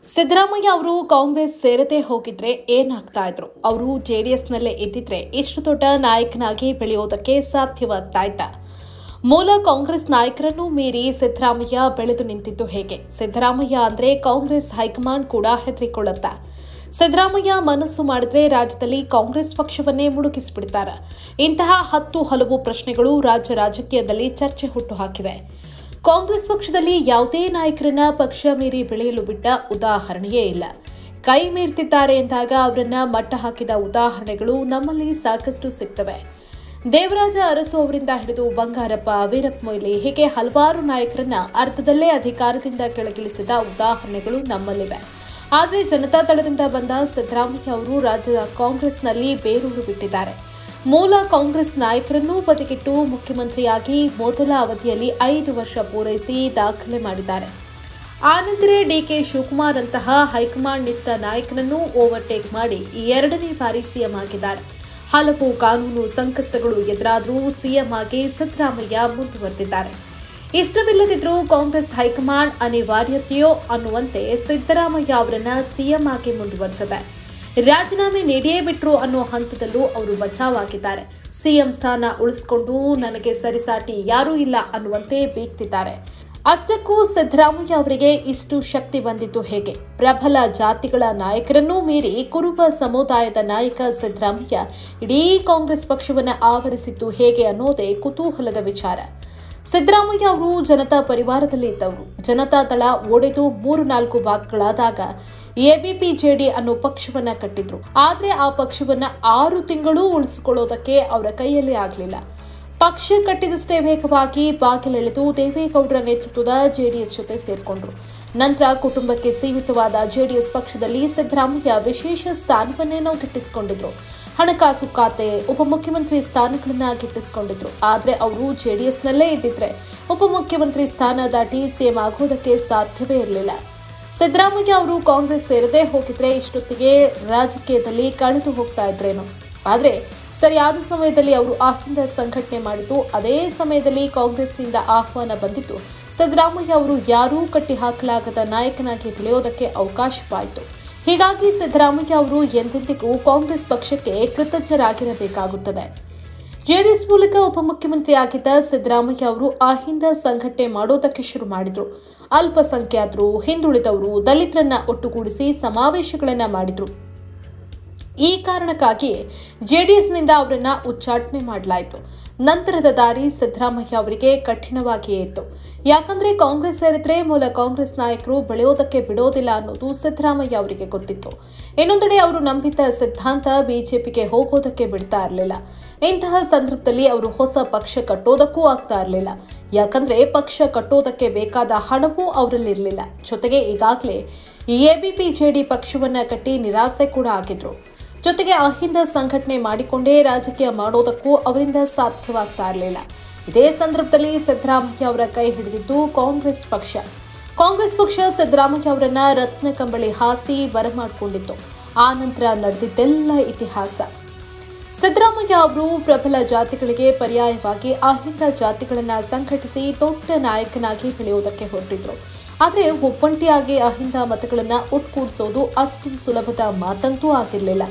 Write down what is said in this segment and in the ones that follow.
ಸಿದ್ದರಾಮಯ್ಯ ಅವರು ಕಾಂಗ್ರೆಸ್ ಸೇರದೆ ಹೋಗಿದ್ರೆ ಏನಾಗ್ತಾ ಇದ್ರು? ಅವರು ಜೆಡಿಎಸ್ನಲ್ಲೇ ಇದ್ದಿದ್ರೆ ಇಷ್ಟು ದೊಡ್ಡ ನಾಯಕನಾಗಿ ಬೆಳೆಯೋದಕ್ಕೆ ಸಾಧ್ಯವಾಗ್ತಾ ಇತ್ತ? ಮೂಲ ಕಾಂಗ್ರೆಸ್ ನಾಯಕರನ್ನು ಮೀರಿ ಸಿದ್ದರಾಮಯ್ಯ ಬೆಳೆದು ನಿಂತಿದ್ದು ಹೇಗೆ? ಸಿದ್ದರಾಮಯ್ಯ ಅಂದ್ರೆ ಕಾಂಗ್ರೆಸ್ ಹೈಕಮಾಂಡ್ ಕೂಡ ಹೆದರಿಕೊಳ್ಳುತ್ತಾ? ಸಿದ್ದರಾಮಯ್ಯ ಮನಸ್ಸು ಮಾಡಿದ್ರೆ ರಾಜ್ಯದಲ್ಲಿ ಕಾಂಗ್ರೆಸ್ ಪಕ್ಷವನ್ನೇ ಮುಳುಗಿಸಿಬಿಡ್ತಾರೆ. ಇಂತಹ ಹಲವು ಪ್ರಶ್ನೆಗಳು ರಾಜ್ಯ ರಾಜಕೀಯದಲ್ಲಿ ಚರ್ಚೆ ಹುಟ್ಟುಹಾಕಿವೆ. ಕಾಂಗ್ರೆಸ್ ಪಕ್ಷದಲ್ಲಿ ಯಾವುದೇ ನಾಯಕರನ್ನ ಪಕ್ಷ ಮೀರಿ ಬೆಳೆಯಲು ಬಿಟ್ಟ ಉದಾಹರಣೆಯೇ ಇಲ್ಲ. ಕೈ ಮೀರ್ತಿದ್ದಾರೆ ಎಂದಾಗ ಅವರನ್ನ ಮಟ್ಟ ಹಾಕಿದ ಉದಾಹರಣೆಗಳು ನಮ್ಮಲ್ಲಿ ಸಾಕಷ್ಟು ಸಿಗ್ತವೆ. ದೇವರಾಜ ಅರಸು ಅವರಿಂದ ಹಿಡಿದು ಬಂಗಾರಪ್ಪ, ವೀರಪ್ಪ ಮೊಯ್ಲಿ ಹೀಗೆ ಹಲವಾರು ನಾಯಕರನ್ನ ಅರ್ಧದಲ್ಲೇ ಅಧಿಕಾರದಿಂದ ಕೆಳಗಿಳಿಸಿದ ಉದಾಹರಣೆಗಳು ನಮ್ಮಲ್ಲಿವೆ. ಆದರೆ ಜನತಾದಳದಿಂದ ಬಂದ ಸಿದ್ದರಾಮಯ್ಯ ಅವರು ರಾಜ್ಯದ ಕಾಂಗ್ರೆಸ್ನಲ್ಲಿ ಬೇರೂರು ಬಿಟ್ಟಿದ್ದಾರೆ. ಮೂಲ ಕಾಂಗ್ರೆಸ್ ನಾಯಕರನ್ನು ಬದಿಗಿಟ್ಟು ಮುಖ್ಯಮಂತ್ರಿಯಾಗಿ ಮೊದಲ ಅವಧಿಯಲ್ಲಿ 5 ವರ್ಷ ಪೂರೈಸಿ ದಾಖಲೆ ಮಾಡಿದ್ದಾರೆ. ಆನಂತರ ಡಿಕೆ ಶಿವಕುಮಾರ್ ಅಂತಹ ಹೈಕಮಾಂಡ್ ನಿಷ್ಠ ನಾಯಕನನ್ನು ಓವರ್ಟೇಕ್ ಮಾಡಿ 2ನೇ ಬಾರಿ ಸಿಎಂ ಆಗಿದ್ದಾರೆ. ಹಲವು ಕಾನೂನು ಸಂಕಷ್ಟಗಳು ಎದುರಾದರೂ ಸಿಎಂ ಆಗಿ ಸಿದ್ದರಾಮಯ್ಯ ಮುಂದುವರೆದಿದ್ದಾರೆ. ಇಷ್ಟವಿಲ್ಲದಿದ್ದರೂ ಕಾಂಗ್ರೆಸ್ ಹೈಕಮಾಂಡ್ ಅನಿವಾರ್ಯತೆಯೋ ಅನ್ನುವಂತೆ ಸಿದ್ದರಾಮಯ್ಯ ಅವರನ್ನ ಸಿಎಂ ಆಗಿ ಮುಂದುವರೆಸಿದೆ. ರಾಜೀನಾಮೆ ನೀಡಿಯೇ ಬಿಟ್ರು ಅನ್ನೋ ಹಂತದಲ್ಲೂ ಅವರು ಬಚಾವಾಗಿದ್ದಾರೆ. ಸಿಎಂ ಸ್ಥಾನ ಉಳಿಸಿಕೊಂಡು ನನಗೆ ಸರಿಸಾಟಿ ಯಾರೂ ಇಲ್ಲ ಅನ್ನುವಂತೆ ಬೀಗ್ತಿದ್ದಾರೆ. ಅಷ್ಟಕ್ಕೂ ಸಿದ್ದರಾಮಯ್ಯ ಅವರಿಗೆ ಇಷ್ಟು ಶಕ್ತಿ ಬಂದಿದ್ದು ಹೇಗೆ? ಪ್ರಬಲ ಜಾತಿಗಳ ನಾಯಕರನ್ನೂ ಮೀರಿ ಕುರುಬ ಸಮುದಾಯದ ನಾಯಕ ಸಿದ್ದರಾಮಯ್ಯ ಇಡೀ ಕಾಂಗ್ರೆಸ್ ಪಕ್ಷವನ್ನು ಆವರಿಸಿದ್ದು ಹೇಗೆ ಅನ್ನೋದೇ ಕುತೂಹಲದ ವಿಚಾರ. ಸಿದ್ದರಾಮಯ್ಯ ಅವರು ಜನತಾ ಪರಿವಾರದಲ್ಲಿ ಇದ್ದವರು. ಜನತಾದಳ ಒಡೆದು 3-4 ಭಾಗಗಳಾದಾಗ ಎಬಿಪಿಜೆಡಿ ಅನ್ನೋ ಪಕ್ಷವನ್ನ ಕಟ್ಟಿದ್ರು. ಆದ್ರೆ ಆ ಪಕ್ಷವನ್ನ 6 ತಿಂಗಳು ಉಳಿಸಿಕೊಳ್ಳೋದಕ್ಕೆ ಅವರ ಕೈಯಲ್ಲಿ ಆಗಲಿಲ್ಲ. ಪಕ್ಷ ಕಟ್ಟಿದಷ್ಟೇ ವೇಗವಾಗಿ ಬಾಗಿಲೆಳೆದು ದೇವೇಗೌಡರ ನೇತೃತ್ವದ ಜೆಡಿಎಸ್ ಜೊತೆ ಸೇರ್ಕೊಂಡ್ರು. ನಂತರ ಕುಟುಂಬಕ್ಕೆ ಸೀಮಿತವಾದ ಜೆಡಿಎಸ್ ಪಕ್ಷದಲ್ಲಿ ಸಿದ್ದರಾಮಯ್ಯ ವಿಶೇಷ ಸ್ಥಾನವನ್ನೇನೋ ಗಿಟ್ಟಿಸಿಕೊಂಡಿದ್ರು. ಹಣಕಾಸು ಖಾತೆ, ಉಪಮುಖ್ಯಮಂತ್ರಿ ಸ್ಥಾನಗಳನ್ನ ಗಿಟ್ಟಿಸಿಕೊಂಡಿದ್ರು. ಆದ್ರೆ ಅವರು ಜೆಡಿಎಸ್ನಲ್ಲೇ ಇದ್ದಿದ್ರೆ ಉಪಮುಖ್ಯಮಂತ್ರಿ ಸ್ಥಾನ ದಾಟಿ ಸಿಎಂ ಆಗೋದಕ್ಕೆ ಸಾಧ್ಯವೇ ಇರಲಿಲ್ಲ. ಸಿದ್ದರಾಮಯ್ಯ ಅವರು ಕಾಂಗ್ರೆಸ್ ಸೇರದೆ ಹೋಗಿದ್ರೆ ಇಷ್ಟೊತ್ತಿಗೆ ರಾಜಕೀಯದಲ್ಲಿ ಕಳೆದು ಹೋಗ್ತಾ ಇದ್ರೇನು? ಆದ್ರೆ ಸರಿಯಾದ ಸಮಯದಲ್ಲಿ ಅವರು ಅಹಿಂದ ಸಂಘಟನೆ ಮಾಡಿದ್ದು, ಅದೇ ಸಮಯದಲ್ಲಿ ಕಾಂಗ್ರೆಸ್ನಿಂದ ಆಹ್ವಾನ ಬಂದಿದ್ದು ಸಿದ್ದರಾಮಯ್ಯ ಅವರು ಯಾರೂ ಕಟ್ಟಿ ಹಾಕಲಾಗದ ನಾಯಕನಾಗಿ ಬೆಳೆಯೋದಕ್ಕೆ ಅವಕಾಶವಾಯಿತು. ಹೀಗಾಗಿ ಸಿದ್ದರಾಮಯ್ಯ ಅವರು ಎಂದೆಂದಿಗೂ ಕಾಂಗ್ರೆಸ್ ಪಕ್ಷಕ್ಕೆ ಕೃತಜ್ಞರಾಗಿರಬೇಕಾಗುತ್ತದೆ. ಜೆಡಿಎಸ್ ಮೂಲಕ ಉಪಮುಖ್ಯಮಂತ್ರಿ ಆಗಿದ್ದ ಸಿದ್ದರಾಮಯ್ಯ ಅವರು ಅಹಿಂದ ಸಂಘಟನೆ ಮಾಡೋದಕ್ಕೆ ಶುರು ಮಾಡಿದ್ರು. ಅಲ್ಪಸಂಖ್ಯಾತರು, ಹಿಂದುಳಿದವರು, ದಲಿತರನ್ನ ಒಟ್ಟುಗೂಡಿಸಿ ಸಮಾವೇಶಗಳನ್ನ ಮಾಡಿದ್ರು. ಈ ಕಾರಣಕ್ಕಾಗಿ ಜೆಡಿಎಸ್ನಿಂದ ಅವರನ್ನ ಉಚ್ಚಾಟನೆ ಮಾಡಲಾಯಿತು. ನಂತರದ ದಾರಿ ಸಿದ್ದರಾಮಯ್ಯ ಅವರಿಗೆ ಕಠಿಣವಾಗಿಯೇ ಇತ್ತು. ಯಾಕಂದ್ರೆ ಕಾಂಗ್ರೆಸ್ ಸೇರಿದ್ರೆ ಮೂಲ ಕಾಂಗ್ರೆಸ್ ನಾಯಕರು ಬೆಳೆಯೋದಕ್ಕೆ ಬಿಡೋದಿಲ್ಲ ಅನ್ನೋದು ಸಿದ್ದರಾಮಯ್ಯ ಅವರಿಗೆ ಗೊತ್ತಿತ್ತು. ಇನ್ನೊಂದೆಡೆ ಅವರು ನಂಬಿದ್ದ ಸಿದ್ಧಾಂತ ಬಿಜೆಪಿಗೆ ಹೋಗೋದಕ್ಕೆ ಬಿಡ್ತಾ ಇರಲಿಲ್ಲ. ಇಂತಹ ಸಂದರ್ಭದಲ್ಲಿ ಅವರು ಹೊಸ ಪಕ್ಷ ಕಟ್ಟೋದಕ್ಕೂ ಆಗ್ತಾ ಇರಲಿಲ್ಲ. ಯಾಕಂದ್ರೆ ಪಕ್ಷ ಕಟ್ಟೋದಕ್ಕೆ ಬೇಕಾದ ಹಣವೂ ಅವರಲ್ಲಿರಲಿಲ್ಲ. ಜೊತೆಗೆ ಈಗಾಗಲೇ ಎಬಿಪಿಜೆಡಿ ಪಕ್ಷವನ್ನ ಕಟ್ಟಿ ನಿರಾಸೆ ಕೂಡ ಆಗಿದ್ರು. ಜೊತೆಗೆ ಅಹಿಂದ ಸಂಘಟನೆ ಮಾಡಿಕೊಂಡೇ ರಾಜಕೀಯ ಮಾಡೋದಕ್ಕೂ ಅವರಿಂದ ಸಾಧ್ಯವಾಗ್ತಾ ಇರಲಿಲ್ಲ. ಇದೇ ಸಂದರ್ಭದಲ್ಲಿ ಸಿದ್ದರಾಮಯ್ಯ ಅವರ ಕೈ ಹಿಡಿದಿದ್ದು ಕಾಂಗ್ರೆಸ್ ಪಕ್ಷ. ಕಾಂಗ್ರೆಸ್ ಪಕ್ಷ ಸಿದ್ದರಾಮಯ್ಯ ಅವರನ್ನ ರತ್ನ ಕಂಬಳಿ ಹಾಸಿ ಬರಮಾಡಿಕೊಂಡಿತ್ತು. ಆ ನಂತರ ನಡೆದಿದ್ದೆಲ್ಲ ಇತಿಹಾಸ. ಸಿದ್ದರಾಮಯ್ಯ ಅವರು ಪ್ರಬಲ ಜಾತಿಗಳಿಗೆ ಪರ್ಯಾಯವಾಗಿ ಅಹಿಂದ ಜಾತಿಗಳನ್ನ ಸಂಘಟಿಸಿ ದೊಡ್ಡ ನಾಯಕನಾಗಿ ಬೆಳೆಯುವುದಕ್ಕೆ ಹೊರಟಿದ್ರು. ಆದರೆ ಒಬ್ಬಂಟಿಯಾಗಿ ಅಹಿಂದ ಮತಗಳನ್ನ ಒಟ್ಟುಗೂಡಿಸೋದು ಅಷ್ಟು ಸುಲಭದ ಮಾತಂತೂ ಆಗಿರಲಿಲ್ಲ.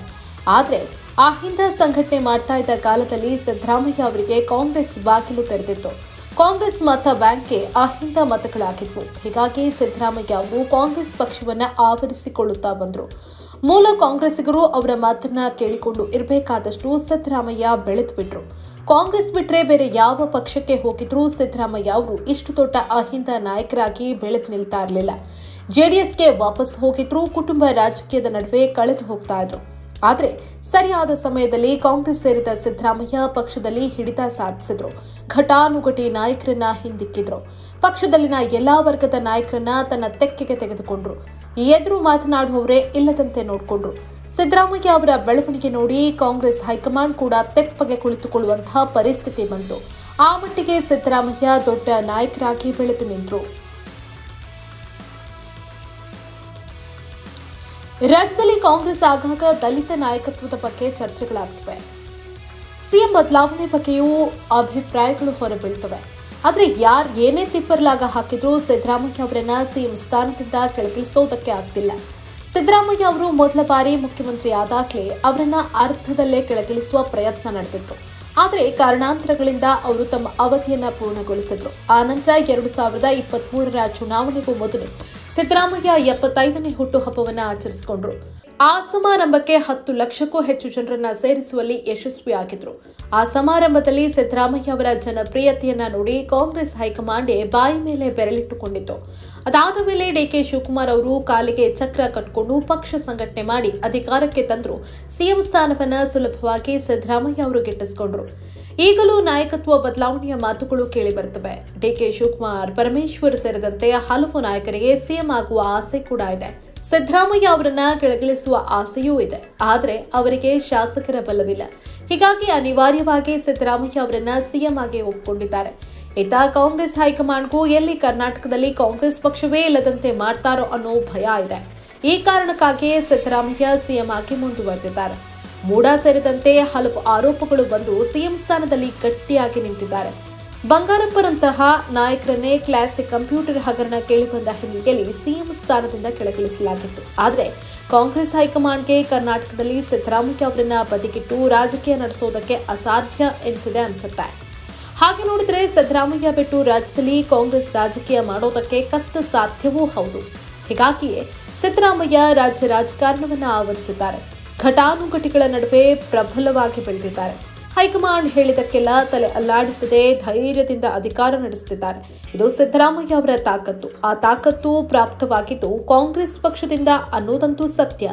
ಆದರೆ ಅಹಿಂದ ಸಂಘಟನೆ ಮಾಡ್ತಾ ಇದ್ದ ಕಾಲದಲ್ಲಿ ಸಿದ್ದರಾಮಯ್ಯ ಅವರಿಗೆ ಕಾಂಗ್ರೆಸ್ ಬಾಗಿಲು ತೆರೆದಿತ್ತು. ಕಾಂಗ್ರೆಸ್ ಮತ ಬ್ಯಾಂಕ್ಗೆ ಅಹಿಂದ ಮತಗಳಾಗಿದ್ವು. ಹೀಗಾಗಿ ಸಿದ್ದರಾಮಯ್ಯ ಅವರು ಕಾಂಗ್ರೆಸ್ ಪಕ್ಷವನ್ನ ಆವರಿಸಿಕೊಳ್ಳುತ್ತಾ ಬಂದರು. ಮೂಲ ಕಾಂಗ್ರೆಸ್ಸಿಗರು ಅವರ ಮಾತನ್ನ ಕೇಳಿಕೊಂಡು ಇರಬೇಕಾದಷ್ಟು ಸಿದ್ದರಾಮಯ್ಯ ಬೆಳೆದು ಬಿಟ್ರು. ಕಾಂಗ್ರೆಸ್ ಬಿಟ್ರೆ ಬೇರೆ ಯಾವ ಪಕ್ಷಕ್ಕೆ ಹೋಗಿದ್ರೂ ಸಿದ್ದರಾಮಯ್ಯ ಅವರು ಇಷ್ಟು ದೊಡ್ಡ ಅಹಿಂದ ನಾಯಕರಾಗಿ ಬೆಳೆದು ನಿಲ್ತಾ ಇರಲಿಲ್ಲ. ಜೆಡಿಎಸ್ಗೆ ವಾಪಸ್ ಹೋಗಿದ್ರು. ಕುಟುಂಬ ರಾಜಕೀಯದ ನಡುವೆ ಕಳೆದು ಹೋಗ್ತಾ ಇದ್ರು. ಆದರೆ ಸರಿಯಾದ ಸಮಯದಲ್ಲಿ ಕಾಂಗ್ರೆಸ್ ಸೇರಿದ ಸಿದ್ದರಾಮಯ್ಯ ಪಕ್ಷದಲ್ಲಿ ಹಿಡಿತ ಸಾಧಿಸಿದ್ರು. ಘಟಾನುಘಟಿ ನಾಯಕರನ್ನ ಹಿಂದಿಕ್ಕಿದ್ರು. ಪಕ್ಷದಲ್ಲಿನ ಎಲ್ಲಾ ವರ್ಗದ ನಾಯಕರನ್ನ ತನ್ನ ತೆಕ್ಕೆಗೆ ತೆಗೆದುಕೊಂಡ್ರು. ಎದುರು ಮಾತನಾಡುವವರೇ ಇಲ್ಲದಂತೆ ನೋಡಿಕೊಂಡ್ರು. ಸಿದ್ದರಾಮಯ್ಯ ಅವರ ಬೆಳವಣಿಗೆ ನೋಡಿ ಕಾಂಗ್ರೆಸ್ ಹೈಕಮಾಂಡ್ ಕೂಡ ತೆಪ್ಪಗೆ ಕುಳಿತುಕೊಳ್ಳುವಂತಹ ಪರಿಸ್ಥಿತಿ ಬಂತು. ಆ ಮಟ್ಟಿಗೆ ಸಿದ್ದರಾಮಯ್ಯ ದೊಡ್ಡ ನಾಯಕರಾಗಿ ಬೆಳೆದು ನಿಂತರು. ರಾಜ್ಯದಲ್ಲಿ ಕಾಂಗ್ರೆಸ್ ಆಗಾಗ ದಲಿತ ನಾಯಕತ್ವದ ಬಗ್ಗೆ ಚರ್ಚೆಗಳಾಗ್ತವೆ. ಸಿಎಂ ಬದಲಾವಣೆ ಬಗ್ಗೆಯೂ ಅಭಿಪ್ರಾಯಗಳು ಹೊರಬೀಳ್ತವೆ. ಆದ್ರೆ ಏನೇ ತಿಪ್ಪರ್ಲಾಗ ಹಾಕಿದ್ರೂ ಸಿದ್ದರಾಮಯ್ಯ ಅವರನ್ನ ಸಿಎಂ ಸ್ಥಾನದಿಂದ ಕೆಳಗಿಳಿಸೋದಕ್ಕೆ ಆಗ್ತಿಲ್ಲ. ಸಿದ್ದರಾಮಯ್ಯ ಅವರು ಮೊದಲ ಬಾರಿ ಮುಖ್ಯಮಂತ್ರಿ ಆದಾಗಲೇ ಅವರನ್ನ ಅರ್ಧದಲ್ಲೇ ಕೆಳಗಿಳಿಸುವ ಪ್ರಯತ್ನ ನಡೆದಿತ್ತು. ಆದರೆ ಕಾರಣಾಂತರಗಳಿಂದ ಅವರು ತಮ್ಮ ಅವಧಿಯನ್ನ ಪೂರ್ಣಗೊಳಿಸಿದ್ರು. ಆ ನಂತರ 2023ರ ಚುನಾವಣೆಗೂ ಮೊದಲು ಸಿದ್ದರಾಮಯ್ಯ 75ನೇ ಹುಟ್ಟುಹಬ್ಬವನ್ನು ಆಚರಿಸಿಕೊಂಡ್ರು. ಆ ಸಮಾರಂಭಕ್ಕೆ 10 ಲಕ್ಷಕ್ಕೂ ಹೆಚ್ಚು ಜನರನ್ನ ಸೇರಿಸುವಲ್ಲಿ ಯಶಸ್ವಿಯಾಗಿದ್ರು. ಆ ಸಮಾರಂಭದಲ್ಲಿ ಸಿದ್ದರಾಮಯ್ಯ ಅವರ ಜನಪ್ರಿಯತೆಯನ್ನ ನೋಡಿ ಕಾಂಗ್ರೆಸ್ ಹೈಕಮಾಂಡ್ ಬಾಯಿ ಮೇಲೆ ಬೆರಳಿಟ್ಟುಕೊಂಡಿತ್ತು. ಅದಾದ ಮೇಲೆ ಡಿಕೆ ಶಿವಕುಮಾರ್ ಅವರು ಕಾಲಿಗೆ ಚಕ್ರ ಕಟ್ಟಿಕೊಂಡು ಪಕ್ಷ ಸಂಘಟನೆ ಮಾಡಿ ಅಧಿಕಾರಕ್ಕೆ ತಂದ್ರು. ಸಿಎಂ ಸ್ಥಾನವನ್ನ ಸುಲಭವಾಗಿ ಸಿದ್ದರಾಮಯ್ಯ ಅವರು ಗಿಟ್ಟಿಸಿಕೊಂಡ್ರು. ಈಗಲೂ ನಾಯಕತ್ವ ಬದಲಾವಣೆಯ ಮಾತುಗಳು ಕೇಳಿ ಬರುತ್ತವೆ. ಡಿಕೆ ಶಿವಕುಮಾರ್, ಪರಮೇಶ್ವರ್ ಸೇರಿದಂತೆ ಹಲವು ನಾಯಕರಿಗೆ ಸಿಎಂ ಆಗುವ ಆಸೆ ಕೂಡ ಇದೆ. ಸಿದ್ದರಾಮಯ್ಯ ಅವರನ್ನ ಕೆಳಗಿಳಿಸುವ ಆಸೆಯೂ ಇದೆ. ಆದರೆ ಅವರಿಗೆ ಶಾಸಕರ ಬಲವಿಲ್ಲ. ಹೀಗಾಗಿ ಅನಿವಾರ್ಯವಾಗಿ ಸಿದ್ದರಾಮಯ್ಯ ಅವರನ್ನ ಸಿಎಂ ಆಗಿ ಒಪ್ಪಿಕೊಂಡಿದ್ದಾರೆ. ಇತ್ತ ಕಾಂಗ್ರೆಸ್ ಹೈಕಮಾಂಡ್ಗೂ ಎಲ್ಲಿ ಕರ್ನಾಟಕದಲ್ಲಿ ಕಾಂಗ್ರೆಸ್ ಪಕ್ಷವೇ ಇಲ್ಲದಂತೆ ಮಾಡ್ತಾರೋ ಅನ್ನೋ ಭಯ ಇದೆ. ಈ ಕಾರಣಕ್ಕಾಗಿಯೇ ಸಿದ್ದರಾಮಯ್ಯ ಸಿಎಂ ಆಗಿ ಮುಂದುವರೆದಿದ್ದಾರೆ. ಮೂಡ ಸೇರಿದಂತೆ ಹಲವು ಆರೋಪಗಳು ಬಂದು ಸಿಎಂ ಸ್ಥಾನದಲ್ಲಿ ಗಟ್ಟಿಯಾಗಿ ನಿಂತಿದ್ದಾರೆ. ಬಂಗಾರಪ್ಪರಂತಹ ನಾಯಕರನ್ನೇ ಕ್ಲಾಸಿಕ್ ಕಂಪ್ಯೂಟರ್ ಹಗರಣ ಕೇಳಿಬಂದ ಹಿನ್ನೆಲೆಯಲ್ಲಿ ಸಿಎಂ ಸ್ಥಾನದಿಂದ ಕೆಳಗಿಳಿಸಲಾಗಿತ್ತು. ಆದರೆ ಕಾಂಗ್ರೆಸ್ ಹೈಕಮಾಂಡ್ಗೆ ಕರ್ನಾಟಕದಲ್ಲಿ ಸಿದ್ದರಾಮಯ್ಯ ಅವರನ್ನ ಬದಿಗಿಟ್ಟು ರಾಜಕೀಯ ನಡೆಸೋದಕ್ಕೆ ಅಸಾಧ್ಯ ಎನಿಸಿದೆ ಅನ್ಸುತ್ತೆ. ಹಾಗೆ ನೋಡಿದ್ರೆ ಸಿದ್ದರಾಮಯ್ಯ ಬಿಟ್ಟು ರಾಜ್ಯದಲ್ಲಿ ಕಾಂಗ್ರೆಸ್ ರಾಜಕೀಯ ಮಾಡೋದಕ್ಕೆ ಕಷ್ಟ ಸಾಧ್ಯವೂ ಹೌದು. ಹೀಗಾಗಿಯೇ ಸಿದ್ದರಾಮಯ್ಯ ರಾಜ್ಯ ರಾಜಕಾರಣವನ್ನ ಆವರಿಸಿದ್ದಾರೆ. ಘಟಾನುಘಟಿಗಳ ನಡುವೆ ಪ್ರಬಲವಾಗಿ ಬೆಳೆದಿದ್ದಾರೆ. ಹೈಕಮಾಂಡ್ ಹೇಳಿದಕ್ಕೆಲ್ಲ ತಲೆ ಅಲ್ಲಾಡಿಸದೆ ಧೈರ್ಯದಿಂದ ಅಧಿಕಾರ ನಡೆಸುತ್ತಿದ್ದಾರೆ. ಇದು ಸಿದ್ದರಾಮಯ್ಯ ಅವರ ತಾಕತ್ತು. ಆ ತಾಕತ್ತು ಪ್ರಾಪ್ತವಾಗಿದ್ದು ಕಾಂಗ್ರೆಸ್ ಪಕ್ಷದಿಂದ ಅನ್ನೋದಂತೂ ಸತ್ಯ.